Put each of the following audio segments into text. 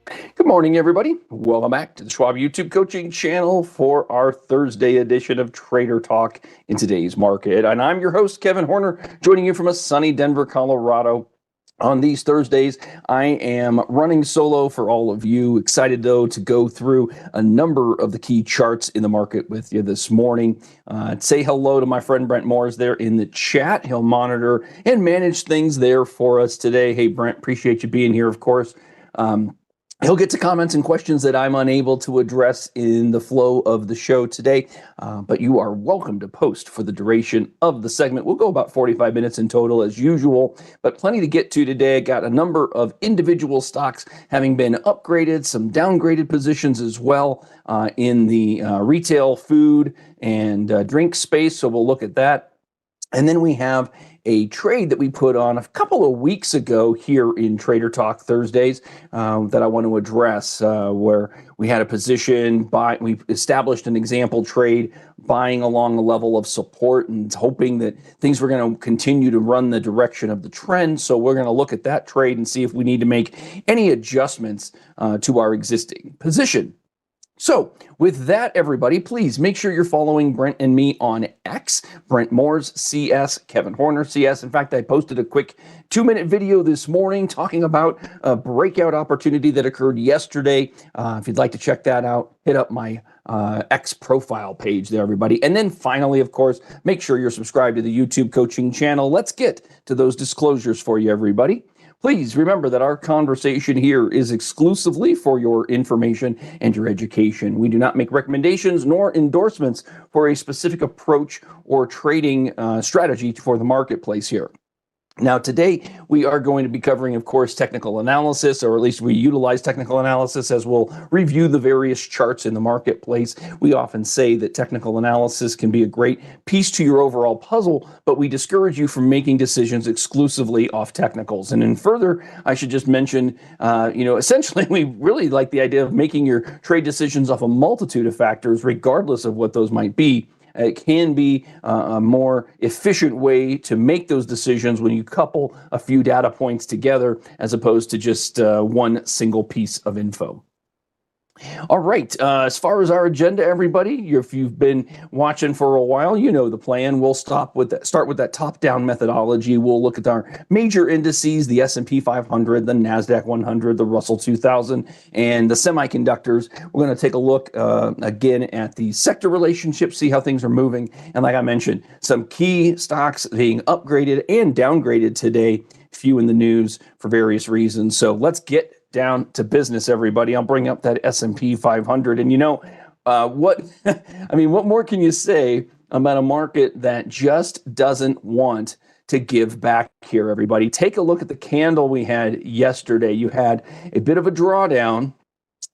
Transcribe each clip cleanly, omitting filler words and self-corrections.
Good morning, everybody. Welcome back to the Schwab YouTube coaching channel for our Thursday edition of Trader Talk in today's market. And I'm your host, Kevin Horner, joining you from a sunny Denver, Colorado. On these Thursdays, I am running solo for all of you. Excited, though, to go through a number of the key charts in the market with you this morning. Say hello to my friend Brent Moores there in the chat. He'll monitor and manage things there for us today. Hey, Brent, appreciate you being here, of course. He'll get to comments and questions that I'm unable to address in the flow of the show today, but you are welcome to post for the duration of the segment. We'll go about 45 minutes in total as usual, but plenty to get to today. Got a number of individual stocks having been upgraded, some downgraded positions as well in the retail, food, and drink space, so we'll look at that. And then we have a trade that we put on a couple of weeks ago here in Trader Talk Thursdays that I want to address, where we had a position we established an example trade buying along a level of support and hoping that things were going to continue to run the direction of the trend. So we're going to look at that trade and see if we need to make any adjustments to our existing position. So with that, everybody, please make sure you're following Brent and me on X, Brent Moores, CS, Kevin Horner, CS. In fact, I posted a quick 2-minute video this morning talking about a breakout opportunity that occurred yesterday. If you'd like to check that out, hit up my X profile page there, everybody. And then finally, of course, make sure you're subscribed to the YouTube coaching channel. Let's get to those disclosures for you, everybody. Please remember that our conversation here is exclusively for your information and your education. We do not make recommendations nor endorsements for a specific approach or trading strategy for the marketplace here. Now, today we are going to be covering, of course, technical analysis, or at least we utilize technical analysis as we'll review the various charts in the marketplace. We often say that technical analysis can be a great piece to your overall puzzle, but we discourage you from making decisions exclusively off technicals. And in further, I should just mention, essentially we really like the idea of making your trade decisions off a multitude of factors, regardless of what those might be. It can be a more efficient way to make those decisions when you couple a few data points together as opposed to just one single piece of info. All right, as far as our agenda, everybody, if you've been watching for a while, you know the plan. We'll start with that top-down methodology. We'll look at our major indices, the S&P 500, the NASDAQ 100, the Russell 2000, and the semiconductors. We're going to take a look again at the sector relationships, see how things are moving, and like I mentioned, some key stocks being upgraded and downgraded today, few in the news for various reasons. So let's get down to business, everybody. I'll bring up that S&P 500, and what more can you say about a market that just doesn't want to give back here, everybody? Take a look at the candle we had yesterday. You had a bit of a drawdown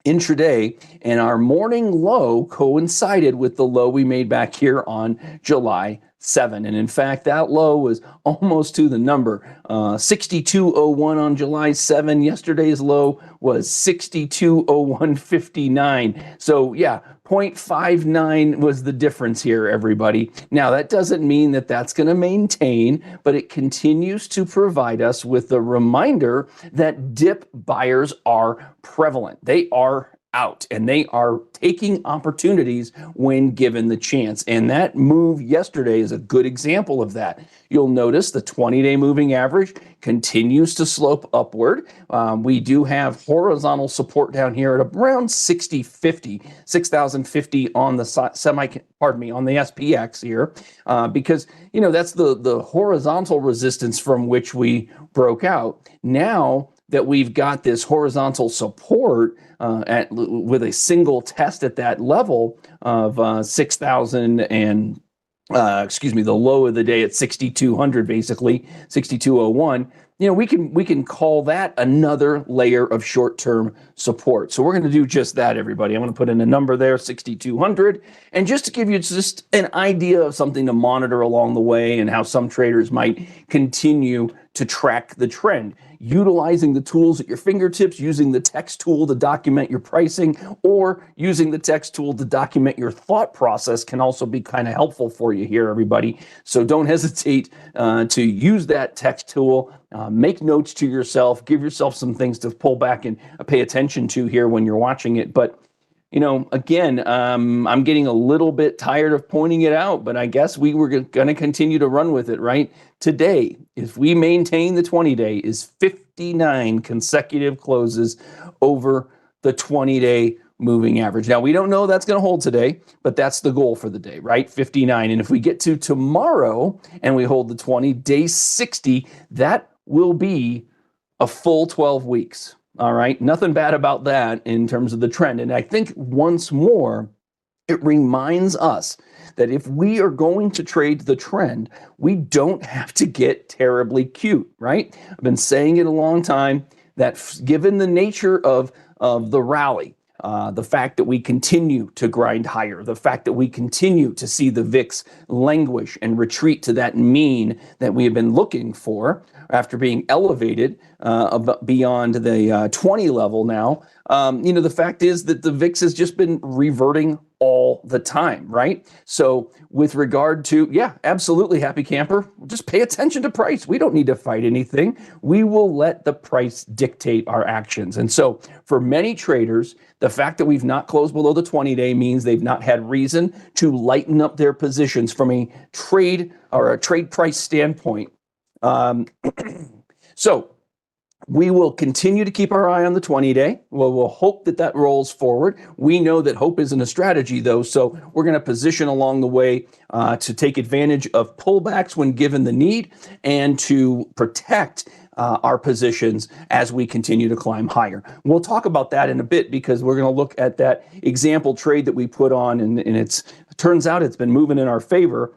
intraday, and our morning low coincided with the low we made back here on July 7. And in fact, that low was almost to the number, 62.01 on July 7. Yesterday's low was 62.0159. So yeah, 0.59 was the difference here, everybody. Now, that doesn't mean that that's going to maintain, but it continues to provide us with the reminder that dip buyers are prevalent. They are out, and they are taking opportunities when given the chance. And that move yesterday is a good example of that. You'll notice the 20-day moving average continues to slope upward. We do have horizontal support down here at around 6,050 on the on the SPX here, because that's the horizontal resistance from which we broke out. Now that we've got this horizontal support with a single test at that level of 6,000 and the low of the day at 6,200, basically 6,201. We can call that another layer of short-term support. So we're going to do just that, everybody. I'm going to put in a number there, 6,200, and just to give you just an idea of something to monitor along the way and how some traders might continue to track the trend. Utilizing the tools at your fingertips, using the text tool to document your pricing, or using the text tool to document your thought process can also be kind of helpful for you here, everybody. So don't hesitate to use that text tool. Make notes to yourself, give yourself some things to pull back and pay attention to here when you're watching it. But again, I'm getting a little bit tired of pointing it out, but I guess we were going to continue to run with it, right? Today, if we maintain the 20-day, is 59 consecutive closes over the 20-day moving average. Now, we don't know that's going to hold today, but that's the goal for the day, right? 59. And if we get to tomorrow and we hold the 20, day 60, that will be a full 12 weeks. All right, nothing bad about that in terms of the trend. And I think once more, it reminds us that if we are going to trade the trend, we don't have to get terribly cute, right? I've been saying it a long time that given the nature of the rally, the fact that we continue to grind higher, the fact that we continue to see the VIX languish and retreat to that mean that we have been looking for after being elevated beyond the 20 level now, the fact is that the VIX has just been reverting all the time, right? So with regard to, yeah, absolutely, happy camper, just pay attention to price. We don't need to fight anything. We will let the price dictate our actions. And so for many traders, the fact that we've not closed below the 20-day means they've not had reason to lighten up their positions from a trade or a trade price standpoint. So we will continue to keep our eye on the 20-day. We'll hope that that rolls forward. We know that hope isn't a strategy, though, so we're going to position along the way to take advantage of pullbacks when given the need and to protect our positions as we continue to climb higher. We'll talk about that in a bit because we're going to look at that example trade that we put on, and it turns out it's been moving in our favor.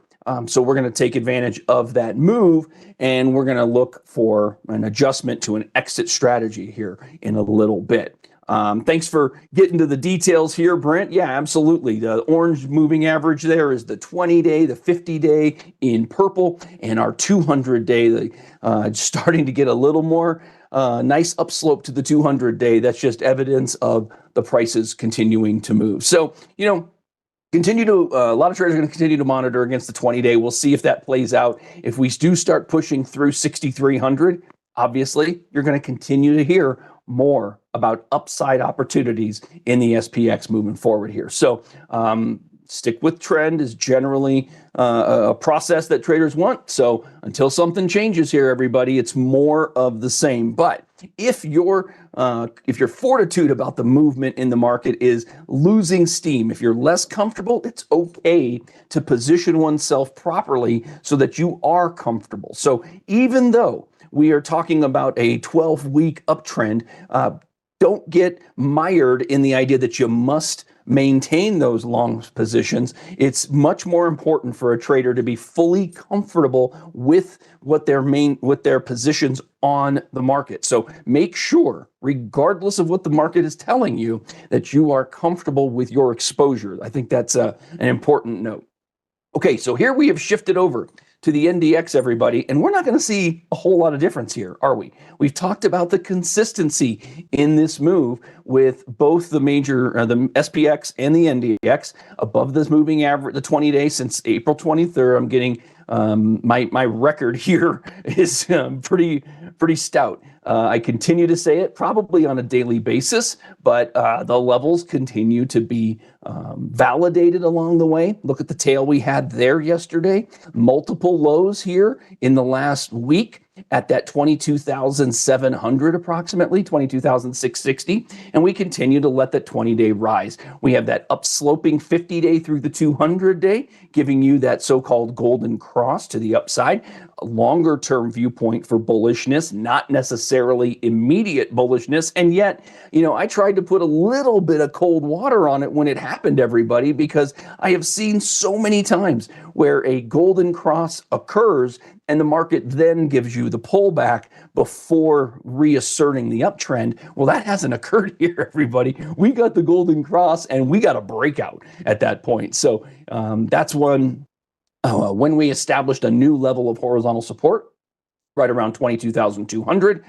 So we're going to take advantage of that move, and we're going to look for an adjustment to an exit strategy here in a little bit. Thanks for getting to the details here, Brent. Yeah, absolutely. The orange moving average there is the 20-day, the 50-day in purple, and our 200-day starting to get a little more nice upslope to the 200-day. That's just evidence of the prices continuing to move. So, a lot of traders are going to continue to monitor against the 20-day. We'll see if that plays out. If we do start pushing through 6,300, obviously, you're going to continue to hear more about upside opportunities in the SPX moving forward here. So stick with trend is generally a process that traders want. So until something changes here, everybody, it's more of the same. But if your fortitude about the movement in the market is losing steam, if you're less comfortable, it's okay to position oneself properly so that you are comfortable. So even though we are talking about a 12-week uptrend, don't get mired in the idea that you must maintain those long positions. It's much more important for a trader to be fully comfortable with what their positions on the market. So make sure, regardless of what the market is telling you, that you are comfortable with your exposure. I think that's an important note. Okay, so here we have shifted over to the NDX, everybody, and we're not going to see a whole lot of difference here, are we? We've talked about the consistency in this move with both the major, the SPX and the NDX above this moving average, the 20-day since April 23rd. I'm getting my record here is pretty stout. I continue to say it probably on a daily basis, but the levels continue to be validated along the way. Look at the tail we had there yesterday. Multiple lows here in the last week at that 22,700 approximately, 22,660, and we continue to let that 20-day rise. We have that upsloping 50-day through the 200-day, giving you that so-called golden cross to the upside. A longer-term viewpoint for bullishness, not necessarily immediate bullishness, and yet, I tried to put a little bit of cold water on it when it happened, everybody, because I have seen so many times where a golden cross occurs and the market then gives you the pullback before reasserting the uptrend. Well, that hasn't occurred here, everybody. We got the golden cross and we got a breakout at that point. So that's when we established a new level of horizontal support. right around 22,200.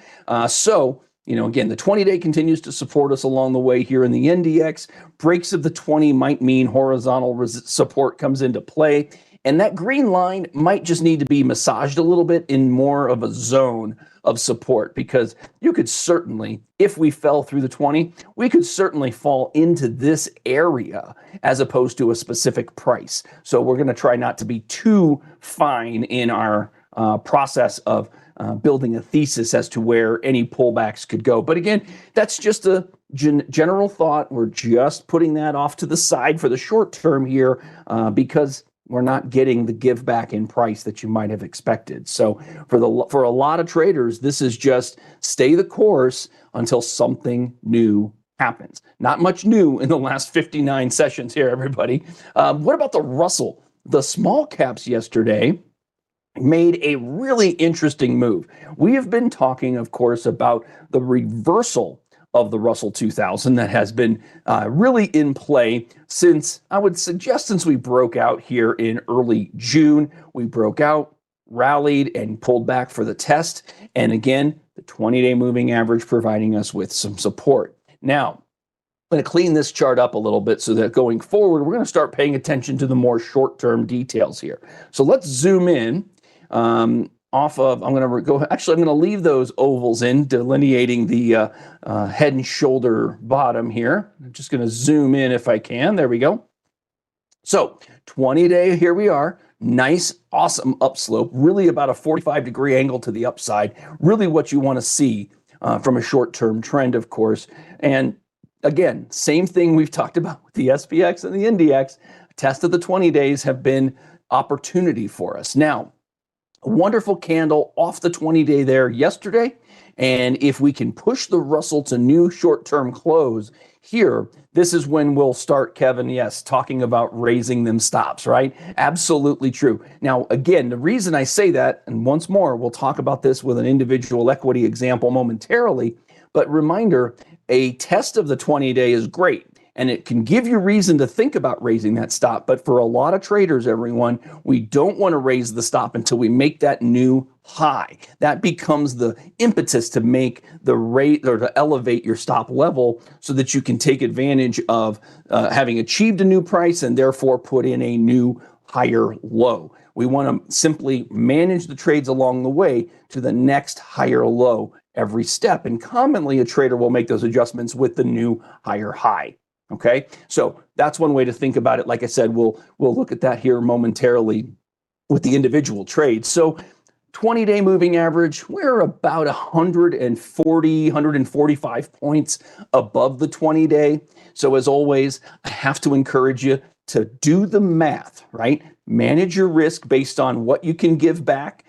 So, again, the 20-day continues to support us along the way here in the NDX. Breaks of the 20 might mean horizontal support comes into play. And that green line might just need to be massaged a little bit in more of a zone of support, because you could certainly, if we fell through the 20, we could certainly fall into this area as opposed to a specific price. So we're going to try not to be too fine in our process of building a thesis as to where any pullbacks could go. But again, that's just a general thought. We're just putting that off to the side for the short term here because we're not getting the give back in price that you might have expected. So for a lot of traders, this is just stay the course until something new happens. Not much new in the last 59 sessions here, everybody. What about the Russell? The small caps yesterday made a really interesting move. We have been talking, of course, about the reversal of the Russell 2000 that has been really in play since, I would suggest, since we broke out here in early June. We broke out, rallied, and pulled back for the test. And again, the 20-day moving average providing us with some support. Now, I'm going to clean this chart up a little bit so that going forward, we're going to start paying attention to the more short-term details here. So let's zoom in. I'm going to leave those ovals in, delineating the head and shoulder bottom here. I'm just going to zoom in if I can. There we go. So 20-day, here we are. Nice, awesome upslope, really about a 45-degree angle to the upside. Really what you want to see from a short-term trend, of course. And again, same thing we've talked about with the SPX and the NDX. Test of the 20 days have been opportunity for us. Now, a wonderful candle off the 20-day there yesterday. And if we can push the Russell to new short-term close here, this is when we'll start, Kevin, yes, talking about raising them stops, right? Absolutely true. Now, again, the reason I say that, and once more, we'll talk about this with an individual equity example momentarily, but reminder, a test of the 20-day is great. And it can give you reason to think about raising that stop. But for a lot of traders, everyone, we don't want to raise the stop until we make that new high. That becomes the impetus to make the rate or to elevate your stop level so that you can take advantage of having achieved a new price and therefore put in a new higher low. We want to simply manage the trades along the way to the next higher low every step. And commonly, a trader will make those adjustments with the new higher high. Okay, so that's one way to think about it. Like I said, we'll look at that here momentarily with the individual trades. So 20-day moving average, we're about 140, 145 points above the 20-day. So as always, I have to encourage you to do the math, right? Manage your risk based on what you can give back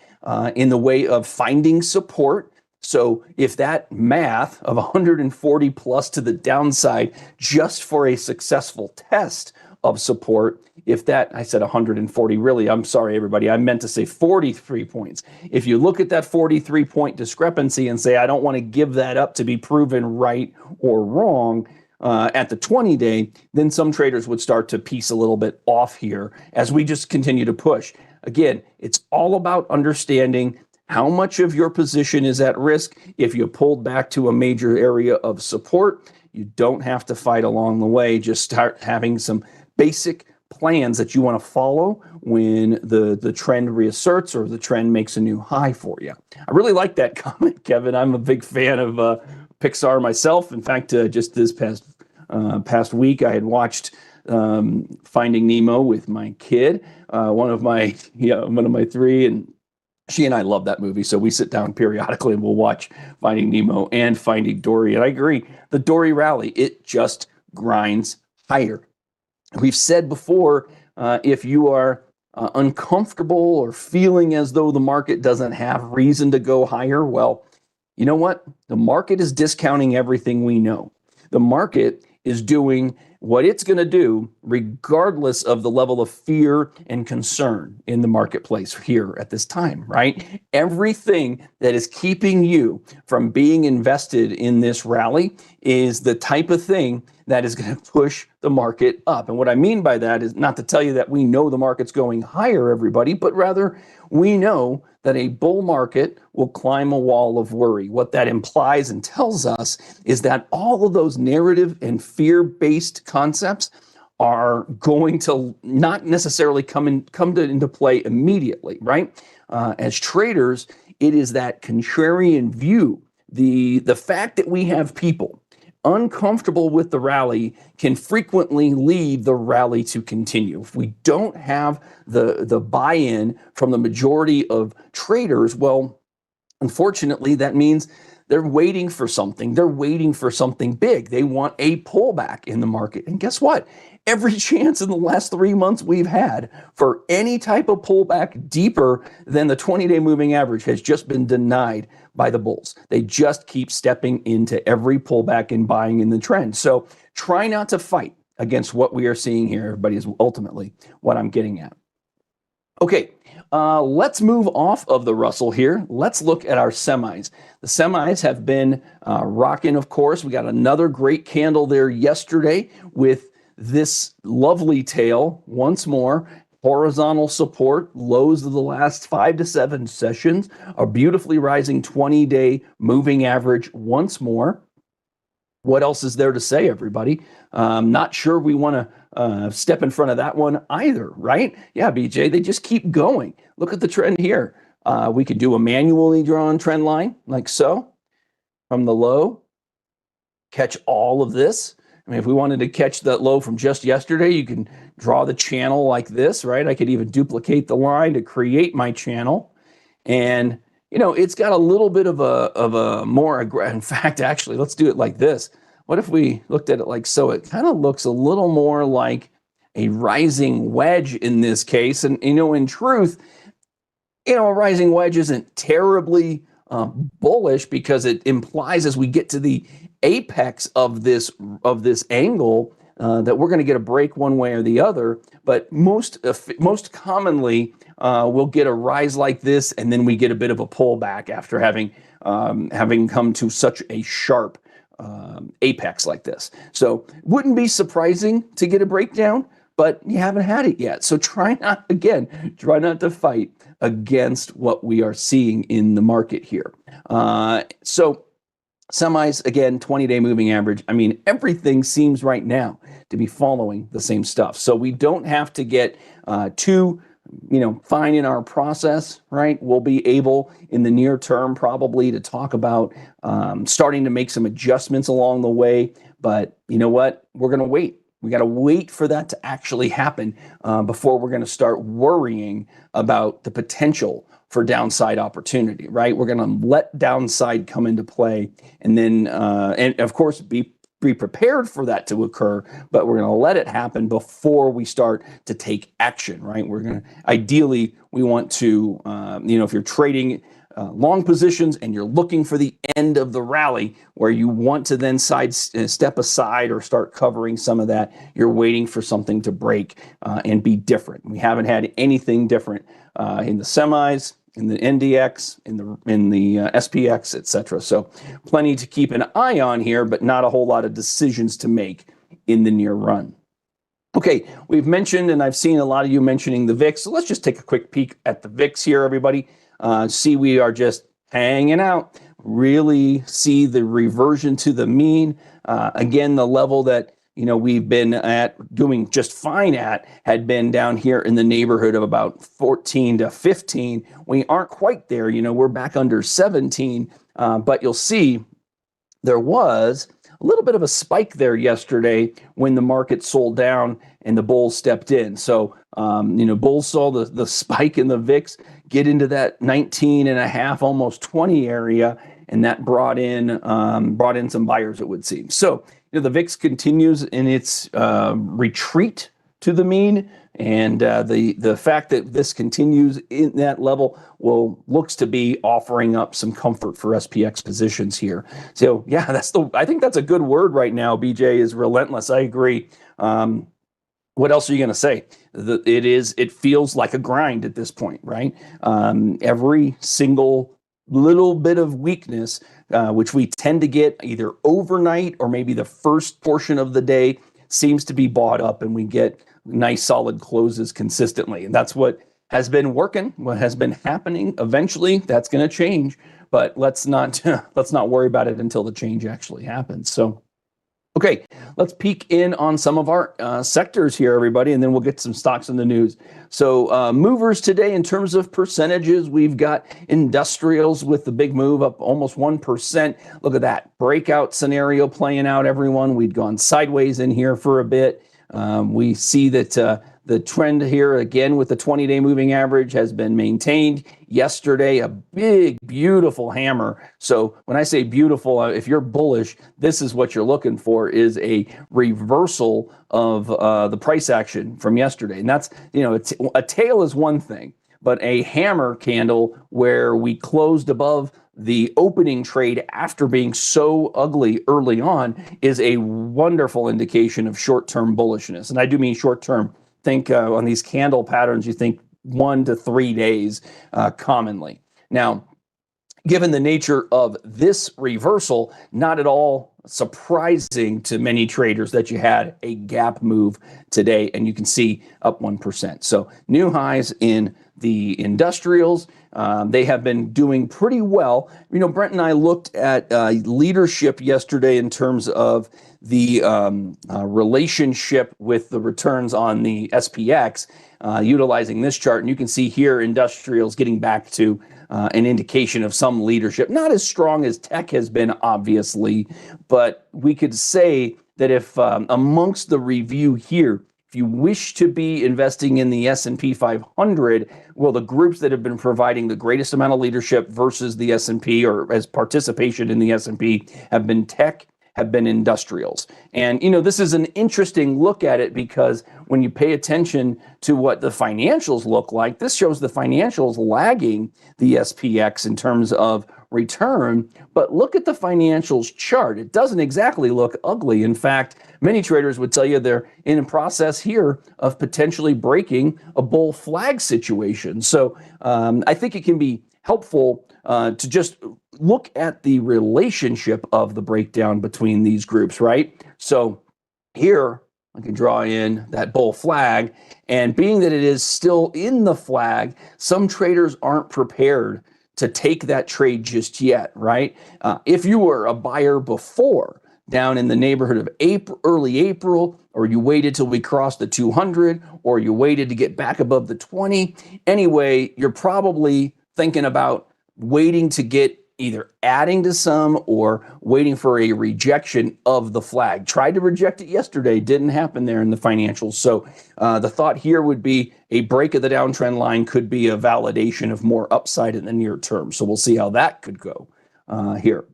in the way of finding support. So if that math of 140 plus to the downside just for a successful test of support, if that, I said 140, really, I'm sorry, everybody, I meant to say 43 points. If you look at that 43-point discrepancy and say, I don't want to give that up to be proven right or wrong at the 20-day, then some traders would start to piece a little bit off here as we just continue to push. Again, it's all about understanding how much of your position is at risk. If you pulled back to a major area of support, you don't have to fight along the way. Just start having some basic plans that you want to follow when the trend reasserts or the trend makes a new high for you. I really like that comment, Kevin. I'm a big fan of Pixar myself. In fact, just this past week, I had watched Finding Nemo with my kid, one of my three, and she and I love that movie, so we sit down periodically and we'll watch Finding Nemo and Finding Dory. And I agree, the Dory rally, it just grinds higher. We've said before, if you are uncomfortable or feeling as though the market doesn't have reason to go higher, well, you know what? The market is discounting everything we know. The market is doing what it's going to do regardless of the level of fear and concern in the marketplace here at this time, right? Everything that is keeping you from being invested in this rally is the type of thing that is going to push the market up. And what I mean by that is not to tell you that we know the market's going higher, everybody, but rather we know that a bull market will climb a wall of worry. What that implies and tells us is that all of those narrative and fear-based concepts are going to not necessarily come into play immediately, right? As traders, it is that contrarian view, the fact that we have people uncomfortable with the rally can frequently lead the rally to continue. If we don't have the buy-in from the majority of traders, well, unfortunately, that means they're waiting for something. They're waiting for something big. They want a pullback in the market. And guess what? Every chance in the last 3 months we've had for any type of pullback deeper than the 20-day moving average has just been denied by the bulls. They just keep stepping into every pullback and buying in the trend. So try not to fight against what we are seeing here, everybody, is ultimately what I'm getting at. Okay, let's move off of the Russell here. Let's look at our semis. The semis have been rocking, of course. We got another great candle there yesterday with this lovely tail once more. Horizontal support, lows of the last 5 to 7 sessions, a beautifully rising 20-day moving average once more. What else is there to say, everybody? Not sure we want to step in front of that one either, right? Yeah, BJ, they just keep going. Look at the trend here. We could do a manually drawn trend line like so from the low, catch all of this. I mean, if we wanted to catch that low from just yesterday, you can draw the channel like this, right? I could even duplicate the line to create my channel. And, you know, it's got a little bit of a more aggressive, in fact, actually, let's do it like this. What if we looked at it like so? It kind of looks a little more like a rising wedge in this case. And, you know, in truth, you know, a rising wedge isn't terribly bullish because it implies as we get to the apex of this angle that we're going to get a break one way or the other. But most commonly, we'll get a rise like this, and then we get a bit of a pullback after having come to such a sharp apex like this. So wouldn't be surprising to get a breakdown, but you haven't had it yet. So try not to fight against what we are seeing in the market here. So semis, again, 20-day moving average. I mean, everything seems right now to be following the same stuff. So we don't have to get too, fine in our process, right? We'll be able in the near term probably to talk about starting to make some adjustments along the way. But you know what? We're going to wait. We got to wait for that to actually happen before we're going to start worrying about the potential for downside opportunity, right? We're going to let downside come into play, and then, and of course, be prepared for that to occur, but we're going to let it happen before we start to take action, right? We're going to, ideally, we want to, if you're trading long positions and you're looking for the end of the rally where you want to then step aside or start covering some of that, you're waiting for something to break and be different. We haven't had anything different in the semis, in the NDX, in the SPX, etc. So plenty to keep an eye on here, but not a whole lot of decisions to make in the near run. Okay, we've mentioned, and I've seen a lot of you mentioning the VIX, so let's just take a quick peek at the VIX here, everybody. See, we are just hanging out, really see the reversion to the mean. Again, the level that we've been doing just fine had been down here in the neighborhood of about 14 to 15. We aren't quite there, we're back under 17, but you'll see there was a little bit of a spike there yesterday when the market sold down and the bulls stepped in. So, bulls saw the spike in the VIX get into that 19.5, almost 20 area, and that brought in some buyers, it would seem. So, the VIX continues in its retreat to the mean, and the fact that this continues in that level looks to be offering up some comfort for SPX positions here. So yeah, I think that's a good word right now. BJ is relentless. I agree. What else are you going to say? It feels like a grind at this point, right? Every single little bit of weakness, which we tend to get either overnight or maybe the first portion of the day, seems to be bought up, and we get nice solid closes consistently. And that's what has been working, what has been happening. Eventually, that's going to change, but let's not worry about it until the change actually happens. So, okay, let's peek in on some of our sectors here, everybody, and then we'll get some stocks in the news. So movers today in terms of percentages, we've got industrials with the big move up almost 1%. Look at that breakout scenario playing out, everyone. We'd gone sideways in here for a bit. We see that the trend here, again, with the 20-day moving average has been maintained. Yesterday, a big, beautiful hammer. So when I say beautiful, if you're bullish, this is what you're looking for, is a reversal of the price action from yesterday. And that's, a tail is one thing, but a hammer candle where we closed above the opening trade after being so ugly early on is a wonderful indication of short-term bullishness. And I do mean short-term. Think on these candle patterns, you think 1 to 3 days commonly. Now, given the nature of this reversal, not at all surprising to many traders that you had a gap move today, and you can see up 1%. So new highs in the industrials. They have been doing pretty well. Brent and I looked at leadership yesterday in terms of the relationship with the returns on the SPX, utilizing this chart. And you can see here industrials getting back to an indication of some leadership. Not as strong as tech has been, obviously, but we could say that if amongst the review here, if you wish to be investing in the S&P 500, well, the groups that have been providing the greatest amount of leadership versus the S&P, or as participation in the S&P, have been tech, have been industrials. And, this is an interesting look at it because when you pay attention to what the financials look like, this shows the financials lagging the SPX in terms of return. But look at the financials chart. It doesn't exactly look ugly. In fact, many traders would tell you they're in a process here of potentially breaking a bull flag situation. So I think it can be helpful to just look at the relationship of the breakdown between these groups, right? So here I can draw in that bull flag, and being that it is still in the flag, some traders aren't prepared to take that trade just yet, right? If you were a buyer before, down in the neighborhood of early April, or you waited till we crossed the 200, or you waited to get back above the 20, anyway, you're probably thinking about waiting to get either adding to some or waiting for a rejection of the flag. Tried to reject it yesterday, didn't happen there in the financials. So the thought here would be a break of the downtrend line could be a validation of more upside in the near term. So we'll see how that could go here.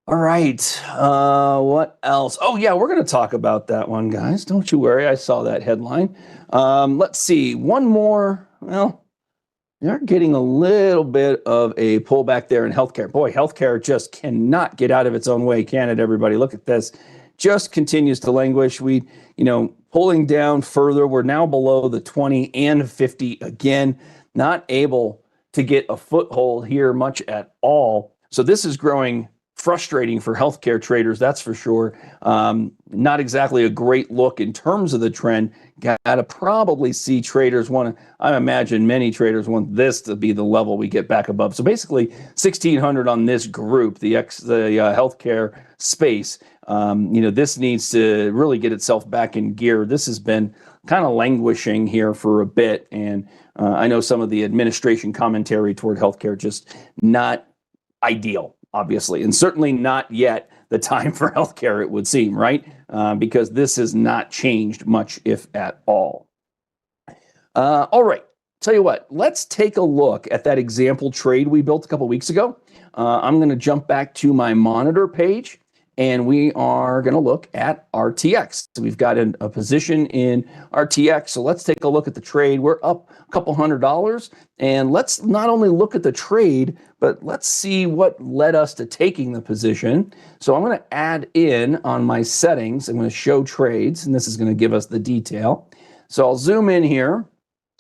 All right, what else? Oh yeah, we're going to talk about that one, guys. Don't you worry, I saw that headline. Let's see, one more. Well, they're getting a little bit of a pullback there in healthcare. Boy, healthcare just cannot get out of its own way, can it, everybody? Look at this. Just continues to languish. Pulling down further. We're now below the 20 and 50 again. Not able to get a foothold here much at all. So this is growing frustrating for healthcare traders, that's for sure. Not exactly a great look in terms of the trend. Got to probably see traders want to, I imagine many traders want this to be the level we get back above. So basically 1,600 on this group, the healthcare space. This needs to really get itself back in gear. This has been kind of languishing here for a bit. And I know some of the administration commentary toward healthcare just not ideal, obviously, and certainly not yet the time for healthcare, it would seem, right? Because this has not changed much, if at all. All right, tell you what, let's take a look at that example trade we built a couple weeks ago. I'm going to jump back to my monitor page, and we are going to look at RTX. So we've got a position in RTX. So let's take a look at the trade. We're up a couple $100, and let's not only look at the trade, but let's see what led us to taking the position. So I'm going to add in on my settings. I'm going to show trades, and this is going to give us the detail. So I'll zoom in here.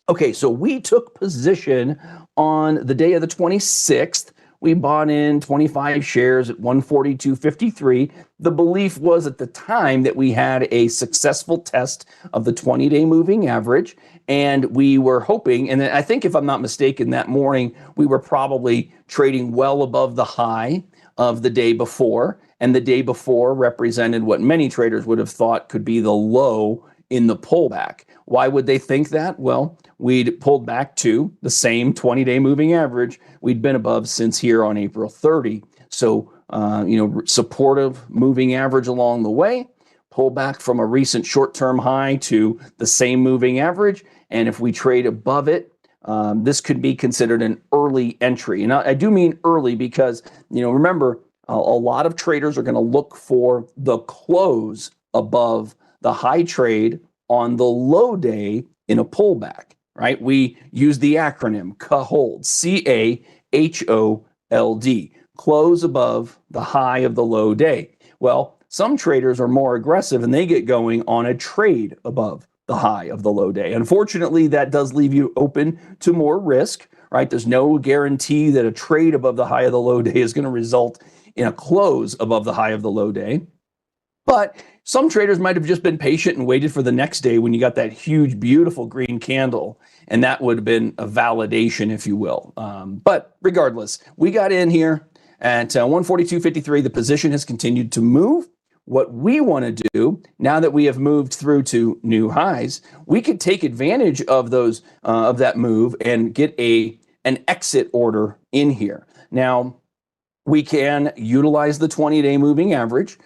Okay, so we took position on the day of the 26th. We bought in 25 shares at 142.53. The belief was at the time that we had a successful test of the 20-day moving average, and we were hoping, and I think if I'm not mistaken, that morning we were probably trading well above the high of the day before, and the day before represented what many traders would have thought could be the low in the pullback. Why would they think that? Well, we'd pulled back to the same 20-day moving average we'd been above since here on April 30. So, supportive moving average along the way, pull back from a recent short-term high to the same moving average. And if we trade above it, this could be considered an early entry. And I do mean early because, remember, a lot of traders are going to look for the close above the high trade on the low day in a pullback, right? We use the acronym CAHOLD, CAHOLD, close above the high of the low day. Well, some traders are more aggressive and they get going on a trade above the high of the low day. Unfortunately, that does leave you open to more risk, right? There's no guarantee that a trade above the high of the low day is going to result in a close above the high of the low day. But some traders might have just been patient and waited for the next day when you got that huge, beautiful green candle, and that would have been a validation, if you will. But regardless, we got in here at 142.53. The position has continued to move. What we want to do now that we have moved through to new highs, we could take advantage of those of that move and get an exit order in here. Now, we can utilize the 20-day moving average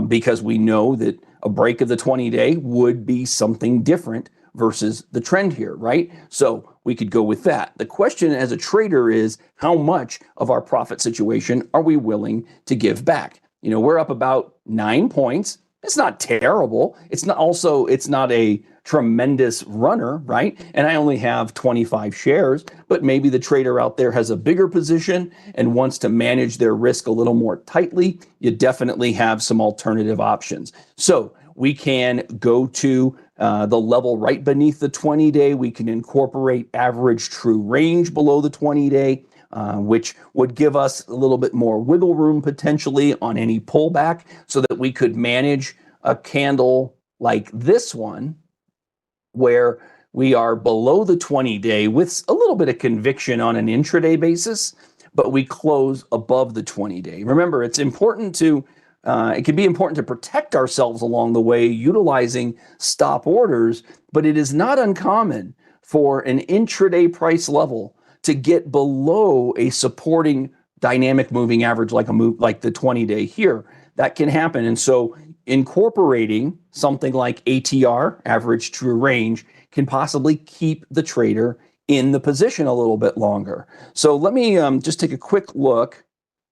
because we know that a break of the 20-day would be something different versus the trend here, right? So we could go with that. The question as a trader is how much of our profit situation are we willing to give back? We're up about 9 points. It's not terrible. It's not a tremendous runner, right? And I only have 25 shares, but maybe the trader out there has a bigger position and wants to manage their risk a little more tightly. You definitely have some alternative options. So we can go to the level right beneath the 20-day. We can incorporate average true range below the 20-day. Which would give us a little bit more wiggle room potentially on any pullback so that we could manage a candle like this one where we are below the 20-day with a little bit of conviction on an intraday basis, but we close above the 20-day. Remember, it's important to it can be important to protect ourselves along the way utilizing stop orders, but it is not uncommon for an intraday price level to get below a supporting dynamic moving average like the 20-day here. That can happen. And so incorporating something like ATR, average true range, can possibly keep the trader in the position a little bit longer. So let me just take a quick look.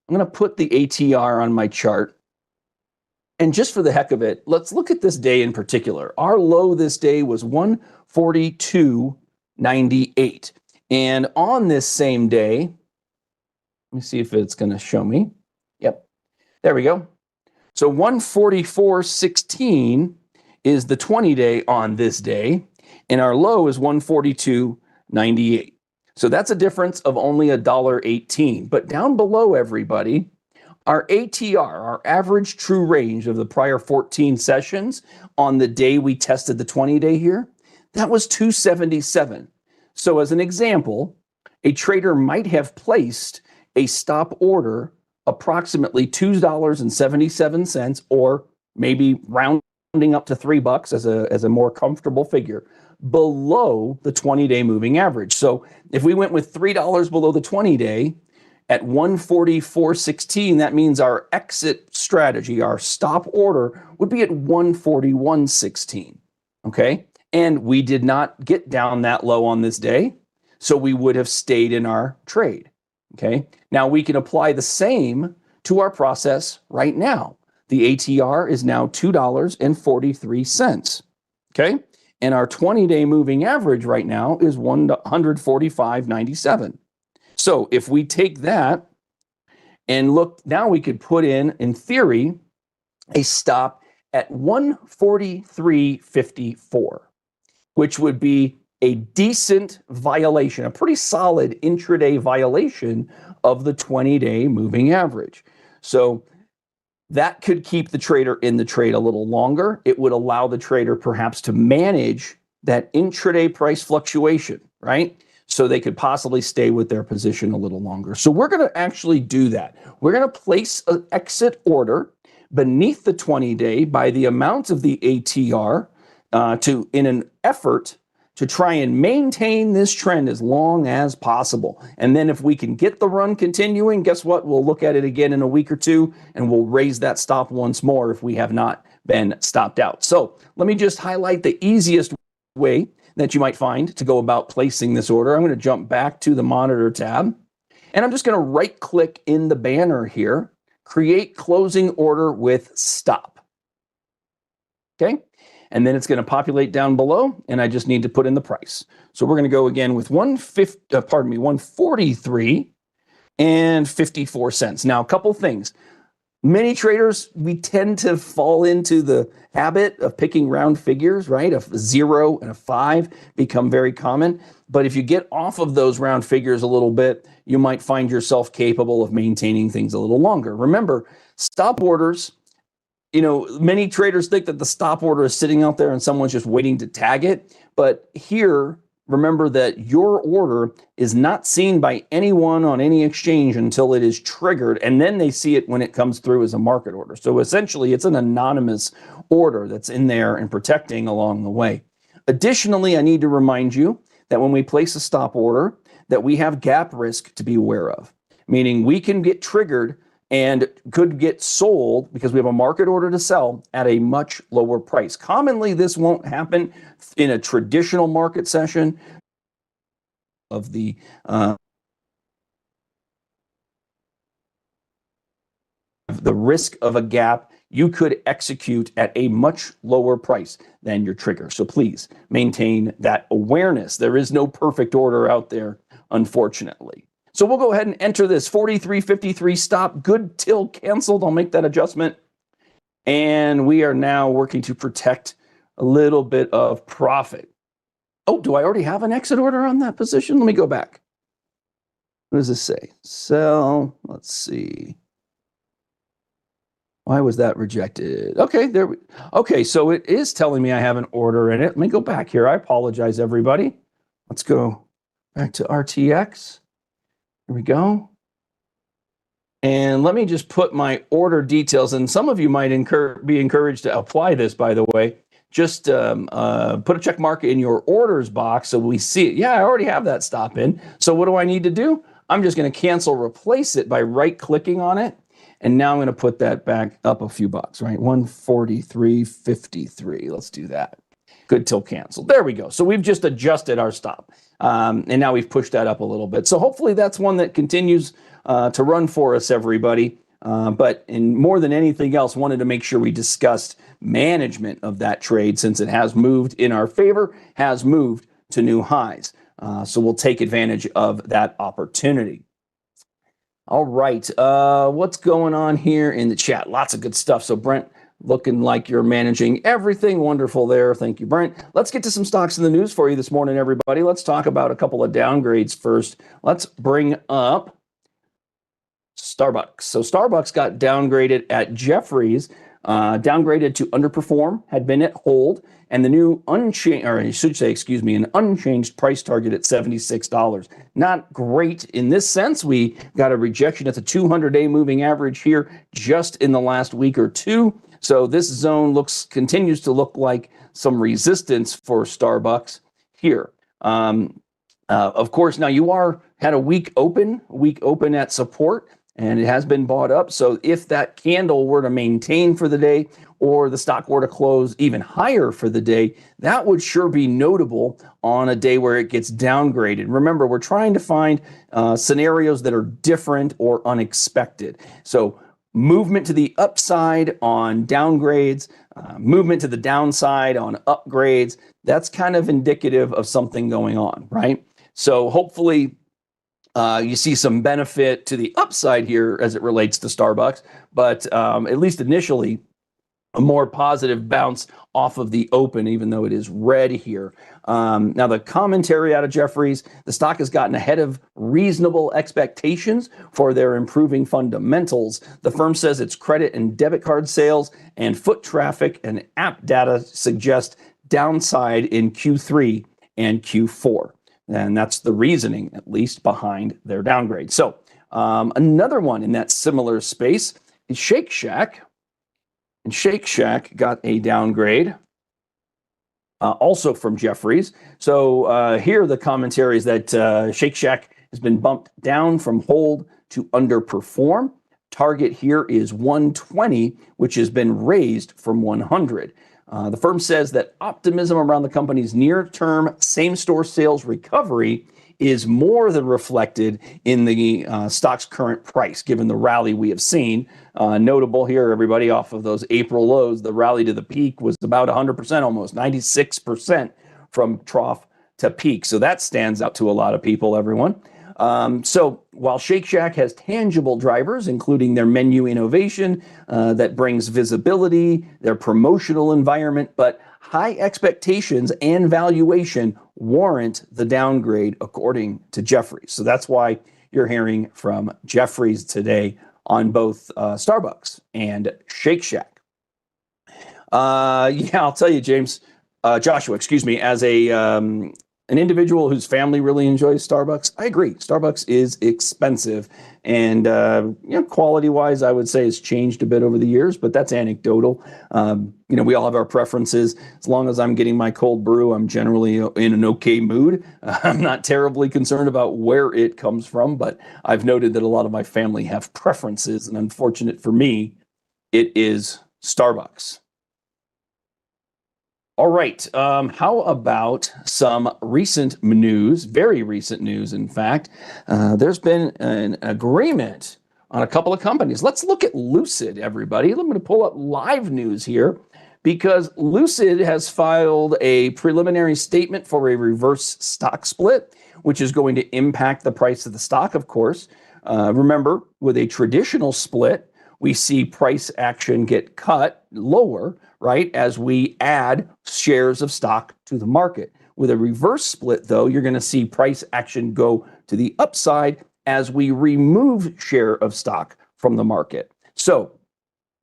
I'm going to put the ATR on my chart. And just for the heck of it, let's look at this day in particular. Our low this day was 142.98. And on this same day, let me see if it's going to show me. Yep, there we go. So 144.16 is the 20-day on this day, and our low is 142.98. So that's a difference of only $1.18. But down below, everybody, our ATR, our average true range of the prior 14 sessions on the day we tested the 20-day here, that was 277. So as an example, a trader might have placed a stop order approximately $2.77, or maybe rounding up to $3 as a more comfortable figure, below the 20-day moving average. So if we went with $3 below the 20-day at 144.16, that means our exit strategy, our stop order, would be at 141.16, okay? And we did not get down that low on this day, so we would have stayed in our trade, okay? Now we can apply the same to our process right now. The ATR is now $2.43, okay? And our 20-day moving average right now is 145.97. So if we take that and look, now we could put in theory, a stop at 143.54. which would be a decent violation, a pretty solid intraday violation of the 20-day moving average. So that could keep the trader in the trade a little longer. It would allow the trader perhaps to manage that intraday price fluctuation, right? So they could possibly stay with their position a little longer. So we're going to actually do that. We're going to place an exit order beneath the 20-day by the amount of the ATR in an effort to try and maintain this trend as long as possible. And then if we can get the run continuing, guess what? We'll look at it again in a week or two, and we'll raise that stop once more if we have not been stopped out. So let me just highlight the easiest way that you might find to go about placing this order. I'm going to jump back to the monitor tab, and I'm just going to right click in the banner here, create closing order with stop. Okay. And then it's going to populate down below, and I just need to put in the price. So we're going to go again with 143 and 54 cents. Now, a couple things. Many traders, we tend to fall into the habit of picking round figures, right? A 0 and a 5 become very common. But if you get off of those round figures a little bit, you might find yourself capable of maintaining things a little longer. Remember, stop orders, many traders think that the stop order is sitting out there and someone's just waiting to tag it. But here, remember that your order is not seen by anyone on any exchange until it is triggered, and then they see it when it comes through as a market order. So essentially, it's an anonymous order that's in there and protecting along the way. Additionally, I need to remind you that when we place a stop order, that we have gap risk to be aware of, meaning we can get triggered and could get sold because we have a market order to sell at a much lower price. Commonly, this won't happen in a traditional market session of the risk of a gap. You could execute at a much lower price than your trigger. So please maintain that awareness. There is no perfect order out there, unfortunately. So we'll go ahead and enter this 43.53 stop, good till canceled. I'll make that adjustment. And we are now working to protect a little bit of profit. Oh, do I already have an exit order on that position? Let me go back. What does this say? Sell, let's see. Why was that rejected? Okay, okay, so it is telling me I have an order in it. Let me go back here. I apologize, everybody. Let's go back to RTX. Here we go. And let me just put my order details, and some of you might be encouraged to apply this, by the way. Just put a check mark in your orders box so we see it. Yeah, I already have that stop in. So what do I need to do? I'm just going to cancel, replace it by right-clicking on it. And now I'm going to put that back up a few bucks, right? 143.53. Let's do that. Good till canceled. There we go. So we've just adjusted our stop. And now we've pushed that up a little bit. So hopefully that's one that continues to run for us, everybody. But in more than anything else, wanted to make sure we discussed management of that trade since it has moved in our favor, has moved to new highs. So we'll take advantage of that opportunity. All right. What's going on here in the chat? Lots of good stuff. So Brent, looking like you're managing everything wonderful there. Thank you, Brent. Let's get to some stocks in the news for you this morning, everybody. Let's talk about a couple of downgrades first. Let's bring up Starbucks. So Starbucks got downgraded at Jefferies, downgraded to underperform, had been at hold, and the new unchanged, or I should say, excuse me, an unchanged price target at $76. Not great in this sense. We got a rejection at the 200-day moving average here just in the last week or two. So this zone continues to look like some resistance for Starbucks here. Of course, now you had a week open at support, and it has been bought up. So if that candle were to maintain for the day, or the stock were to close even higher for the day, that would sure be notable on a day where it gets downgraded. Remember, we're trying to find scenarios that are different or unexpected. So movement to the upside on downgrades, movement to the downside on upgrades, that's kind of indicative of something going on, right? So hopefully you see some benefit to the upside here as it relates to Starbucks, but at least initially, a more positive bounce off of the open, even though it is red here. Now, the commentary out of Jefferies, the stock has gotten ahead of reasonable expectations for their improving fundamentals. The firm says its credit and debit card sales and foot traffic and app data suggest downside in Q3 and Q4. And that's the reasoning, at least, behind their downgrade. So another one in that similar space is Shake Shack. And Shake Shack got a downgrade, also from Jefferies. So here the commentary is that Shake Shack has been bumped down from hold to underperform. Target here is 120, which has been raised from 100. The firm says that optimism around the company's near-term same-store sales recovery is more than reflected in the stock's current price, given the rally we have seen. Notable here, everybody, off of those April lows, the rally to the peak was about 100%, almost 96% from trough to peak. So that stands out to a lot of people, everyone. So while Shake Shack has tangible drivers, including their menu innovation that brings visibility, their promotional environment, but high expectations and valuation warrant the downgrade, according to Jefferies. So that's why you're hearing from Jefferies today on both Starbucks and Shake Shack. Yeah, I'll tell you, Joshua, excuse me, as an individual whose family really enjoys Starbucks, I agree. Starbucks is expensive, and quality-wise, I would say it's changed a bit over the years, but that's anecdotal. We all have our preferences. As long as I'm getting my cold brew, I'm generally in an okay mood. I'm not terribly concerned about where it comes from, but I've noted that a lot of my family have preferences, and unfortunate for me, it is Starbucks. All right. How about some recent news, very recent news, in fact. There's been an agreement on a couple of companies. Let's look at Lucid, everybody. I'm going to pull up live news here because Lucid has filed a preliminary statement for a reverse stock split, which is going to impact the price of the stock, of course. Remember, with a traditional split, we see price action get cut lower, right, as we add shares of stock to the market. With a reverse split, though, you're going to see price action go to the upside as we remove share of stock from the market. So,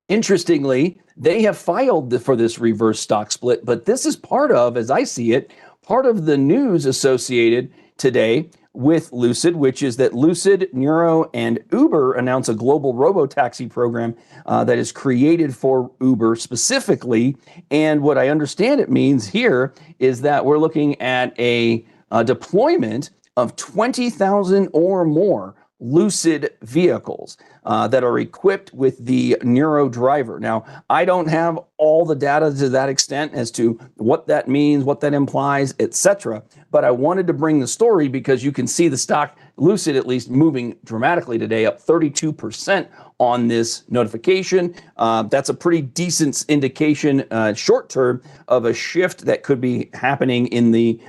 interestingly, they have filed for this reverse stock split, but this is part of, as I see it, part of the news associated today with Lucid, which is that Lucid, Nuro, and Uber announce a global robo-taxi program that is created for Uber specifically. And what I understand it means here is that we're looking at a deployment of 20,000 or more Lucid vehicles that are equipped with the Nuro driver. Now, I don't have all the data to that extent as to what that means, what that implies, etc. But I wanted to bring the story because you can see the stock, Lucid at least, moving dramatically today, up 32% on this notification. That's a pretty decent indication, short term, of a shift that could be happening in the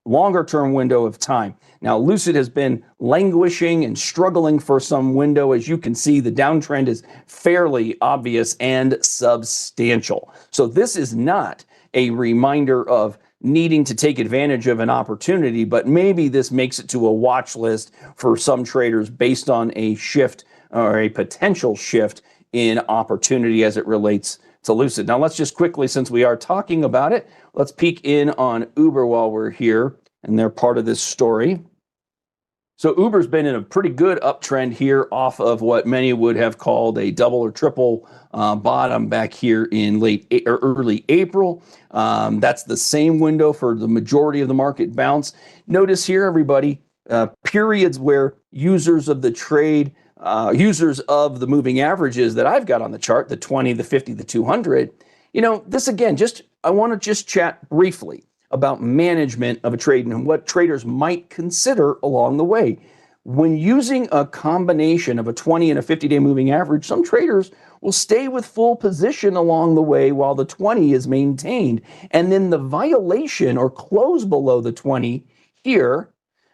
longer term window of time. Now, Lucid has been languishing and struggling for some window. As you can see, the downtrend is fairly obvious and substantial. So this is not a reminder of needing to take advantage of an opportunity, but maybe this makes it to a watch list for some traders based on a shift or a potential shift in opportunity as it relates to Lucid. Now, let's just quickly, since we are talking about it, let's peek in on Uber while we're here, and they're part of this story. So Uber's been in a pretty good uptrend here off of what many would have called a double or triple bottom back here in early April. That's the same window for the majority of the market bounce. Notice here, everybody, periods where users of the trade, users of the moving averages that I've got on the chart, the 20, the 50, the 200, this again, I want to just chat briefly about management of a trade and what traders might consider along the way. When using a combination of a 20 and a 50-day moving average, some traders will stay with full position along the way while the 20 is maintained. And then the violation or close below the 20 here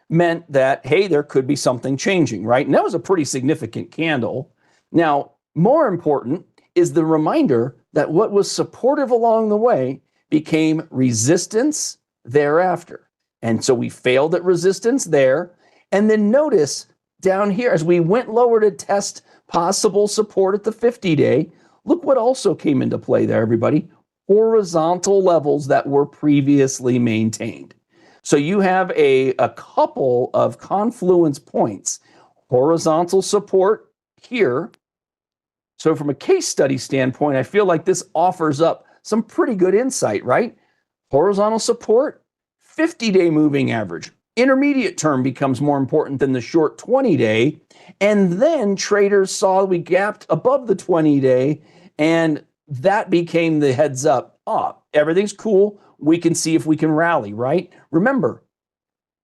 meant that, hey, there could be something changing, right? And that was a pretty significant candle. Now, more important is the reminder that what was supportive along the way became resistance thereafter. And so we failed at resistance there. And then notice down here, as we went lower to test possible support at the 50-day, look what also came into play there, everybody. Horizontal levels that were previously maintained. So you have a couple of confluence points. Horizontal support here. So from a case study standpoint, I feel like this offers up some pretty good insight, right? Horizontal support, 50-day moving average. Intermediate term becomes more important than the short 20-day. And then traders saw we gapped above the 20-day, and that became the heads up. Everything's cool. We can see if we can rally, right? Remember,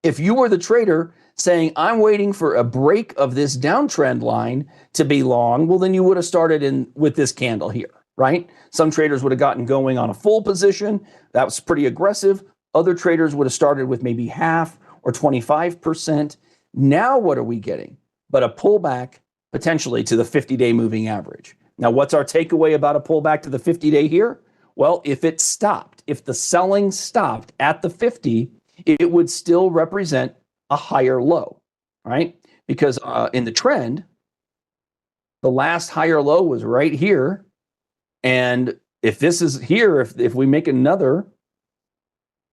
if you were the trader saying, I'm waiting for a break of this downtrend line to be long, well, then you would have started in with this candle here, right? Some traders would have gotten going on a full position. That was pretty aggressive. Other traders would have started with maybe half or 25%. Now what are we getting? But a pullback potentially to the 50-day moving average. Now, what's our takeaway about a pullback to the 50-day here? Well, if it stopped, if the selling stopped at the 50, it would still represent a higher low, right? Because in the trend, the last higher low was right here. And if this is here, if we make another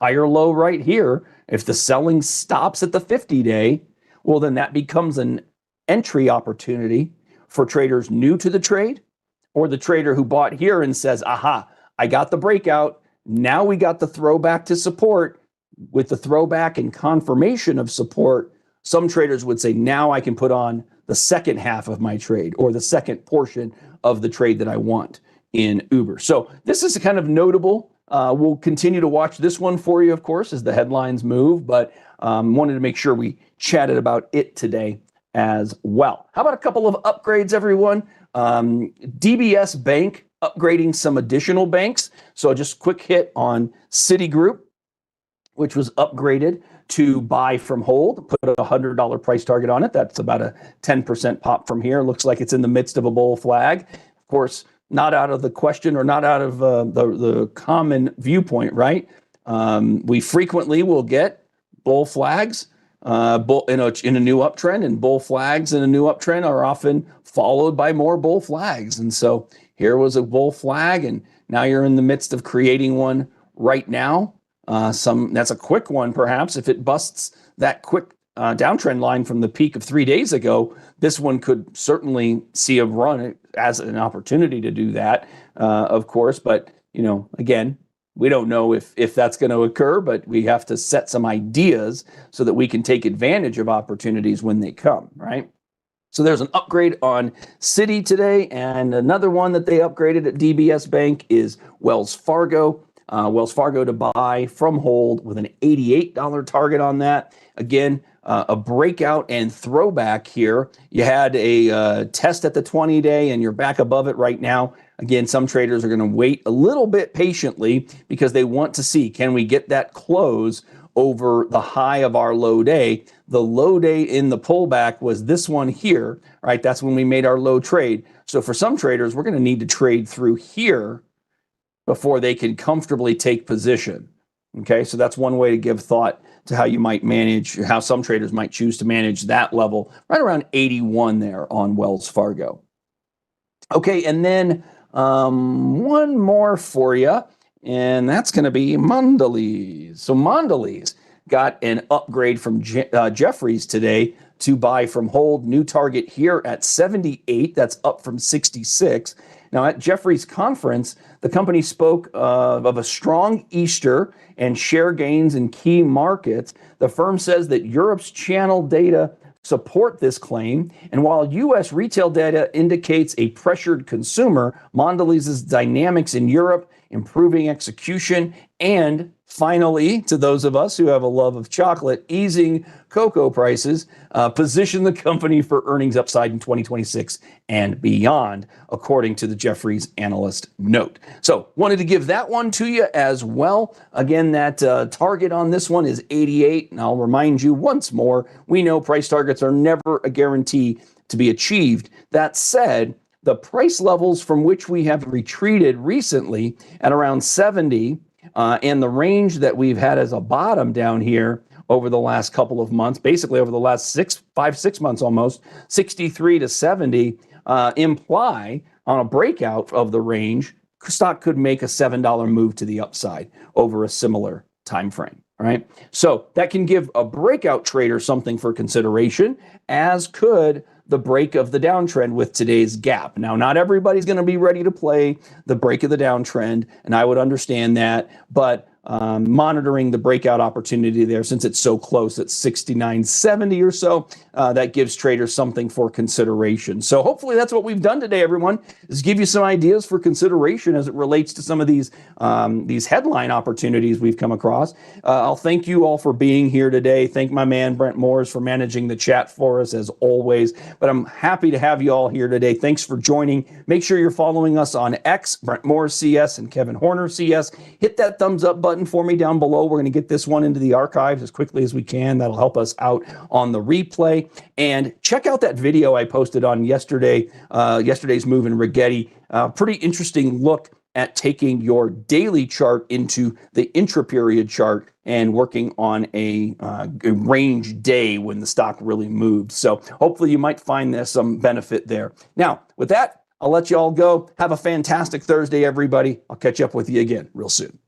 higher low right here, if the selling stops at the 50-day, well, then that becomes an entry opportunity for traders new to the trade, or the trader who bought here and says, aha, I got the breakout. Now we got the throwback to support. With the throwback and confirmation of support, some traders would say, now I can put on the second half of my trade or the second portion of the trade that I want in Uber. So this is kind of notable. We'll continue to watch this one for you, of course, as the headlines move, but wanted to make sure we chatted about it today as well. How about a couple of upgrades, everyone? DBS Bank upgrading some additional banks. So just quick hit on Citigroup, which was upgraded to buy from hold, put a $100 price target on it. That's about a 10% pop from here. Looks like it's in the midst of a bull flag. Of course, not out of the question or not out of the common viewpoint, right? We frequently will get bull flags in a new uptrend, and bull flags in a new uptrend are often followed by more bull flags. And so here was a bull flag, and now you're in the midst of creating one right now. That's a quick one, perhaps. If it busts that quick downtrend line from the peak of 3 days ago, this one could certainly see a run as an opportunity to do that, of course. But, again, we don't know if that's going to occur, but we have to set some ideas so that we can take advantage of opportunities when they come, right? So there's an upgrade on Citi today, and another one that they upgraded at DBS Bank is Wells Fargo. Wells Fargo to buy from hold with an $88 target on that. Again, a breakout and throwback here. You had a test at the 20-day and you're back above it right now. Again, some traders are going to wait a little bit patiently because they want to see, can we get that close over the high of our low day? The low day in the pullback was this one here, right? That's when we made our low trade. So for some traders, we're going to need to trade through here before they can comfortably take position. Okay, so that's one way to give thought to how you might manage, how some traders might choose to manage that level, right around 81 there on Wells Fargo. Okay, and then one more for you, and that's going to be Mondelez. So Mondelez got an upgrade from Jefferies today to buy from hold. New target here at 78. That's up from 66. Now, at Jefferies conference, the company spoke of a strong Easter and share gains in key markets. The firm says that Europe's channel data support this claim. And while U.S. retail data indicates a pressured consumer, Mondelez's dynamics in Europe, improving execution, and finally, to those of us who have a love of chocolate, easing cocoa prices, position the company for earnings upside in 2026 and beyond, according to the Jefferies analyst note. So wanted to give that one to you as well. Again, that target on this one is 88. And I'll remind you once more, we know price targets are never a guarantee to be achieved. That said, the price levels from which we have retreated recently at around 70, and the range that we've had as a bottom down here over the last couple of months, basically over the last 6 months almost, 63 to 70, imply on a breakout of the range, stock could make a $7 move to the upside over a similar time frame. All right. So that can give a breakout trader something for consideration, as could the break of the downtrend with today's gap. Now, not everybody's going to be ready to play the break of the downtrend, and I would understand that, but monitoring the breakout opportunity there, since it's so close at 69.70 or so, that gives traders something for consideration. So hopefully that's what we've done today, everyone, is give you some ideas for consideration as it relates to some of these headline opportunities we've come across. I'll thank you all for being here today. Thank my man Brent Moores for managing the chat for us as always. But I'm happy to have you all here today. Thanks for joining. Make sure you're following us on X, Brent Moores CS and Kevin Horner CS. Hit that thumbs up button for me down below. We're going to get this one into the archives as quickly as we can. That'll help us out on the replay. And check out that video I posted on yesterday's move in Rigetti. Pretty interesting look at taking your daily chart into the intra-period chart and working on a range day when the stock really moved. So hopefully you might find there's some benefit there. Now, with that, I'll let you all go. Have a fantastic Thursday, everybody. I'll catch up with you again real soon.